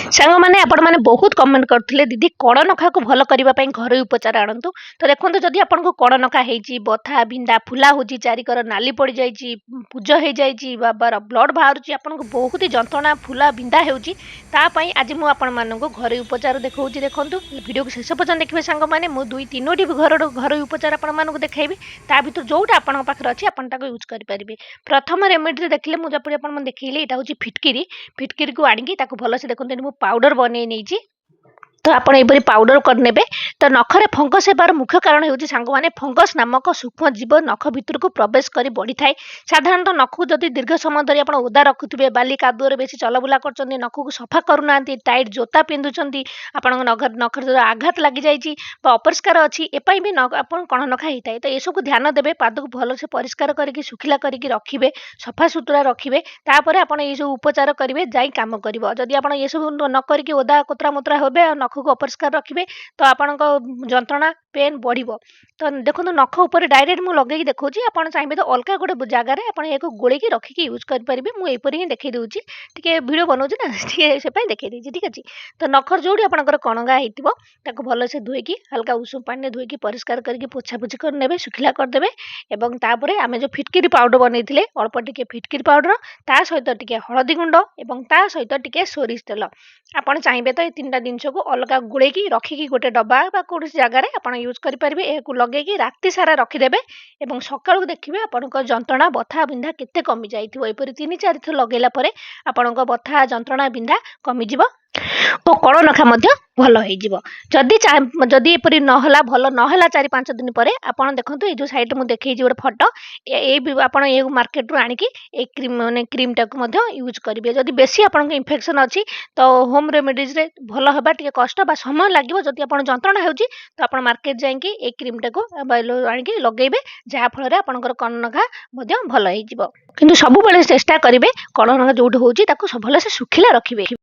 सांग मैंने आपण मैंने बहुत कमेंट करते दीदी कड़ नखा को भल करने घर उपचार आणतु तो देखो जदि आपको कड़ नखा हो बथा बिंदा फुला हो चारिकर नाली पड़ जाइए पूज हो जाइए ब्लड बाहर आपको बहुत ही जंत्रणा फुला बिंदा होपाई आज मुझे घर उपचार देखा देखो वीडियो को शेष पर्यटन देखिए सांग मैंने मुझे दुई तीनो घर उपचार आपको देखी ता भर जोटा आप पाखे अच्छे आप यूज करेंगे। प्रथम रेमेडी देखिए मुझे देखिए यहाँ हूँ फिटकिरी फिटकिरी को आनिकी भल से देखते मु पाउडर बनै नहीं तो आप पाउडर करने तो नखरे फंगस होबार मुख्य कारण होउछि सांग माने फंगस नामक सूक्ष्म जीव नख भितर को प्रवेश करी बढ़ी थाए। साधारणतः नख को जदि दीर्घ समय धरी आप ओदा रखुथिबे बाली कादुअर बेसी चलबुला करछन्ती नख को सफा करूनांती टाइट जोता पिंधुछन्ती आपण नखर जो आघात लगी जाइछि बा अपरिष्कार अछि एपाई भी आपण कण नखा हिताए तो एसबू ध्यान देबे पाद को भल से परिष्कार करके सुखिला करके रखिबे सफा सुतरा रखिबे तापर आपण ये सब उपचार करिवे जाई काम करिवो। जदि आपण ये सब न करके ओदा कोतरा मोतरा होबे नख को अपरिष्कार रखिए तो आपण जंत्रणा पेन बढ़ो। तो देखो नख उपर डायरेक्ट मुझे लगे देखा आप चाहिए तो अलग गोटे जगार आप गोल रखिक यूज करेंगे मुझे ही देखी दूसरी टे भिड बनाऊँ ना से देखी देती ठीक अच्छे। तो नखर जो आपंकर कणगा हो भल से धोईकी हल्का उषुम पानी धोईकी परिष्कार करके पोछापोछि करने सुखिला करदे और तापर आम जो फिटकिरी पाउडर बनई अल्प टिके फिटकिरी पाउडर ता सहित टिके हलदी गुंड और ता सहित टिके सोरिष तेल आपड़ चाहिए तो ये तीन टा जिनस को अलग गुड़ेकी रखिकी गोटे डब्बा कौन जगार आप यूज करेंगे लगे राति सारा रखिदेवे और सकाळु देखिए आपण जंत्रणा बथा बिंधा केते कमी जाइथिबो। एपरि 3-4 थर लगेला परे आपण बथा जंत्रणा बिंधा कमिजिबो और कड़ नखा भल हो। जदि एपरी नहला भल नहला 4-5 दिन पर आपड़ देखो ये साइड मुझे देखी गोटे फटो ये मार्केट रू आनिकी क्रीम माने क्रीम टाक यूज करेंगे। जदि बेसी आपको इन्फेक्शन अच्छी तो होम रेमेडीज रे भल हवा टे कष्ट बा समय लगे जदि आप जंत्रणा हो तो आप मार्केट जाइए ये क्रीम टाक आनिकी लगेबे जहाँफल आपंकर कण नखा भल हो। किंतु सब चेष्टा करेंगे कण नखा जो भल से सुखिला रखिए।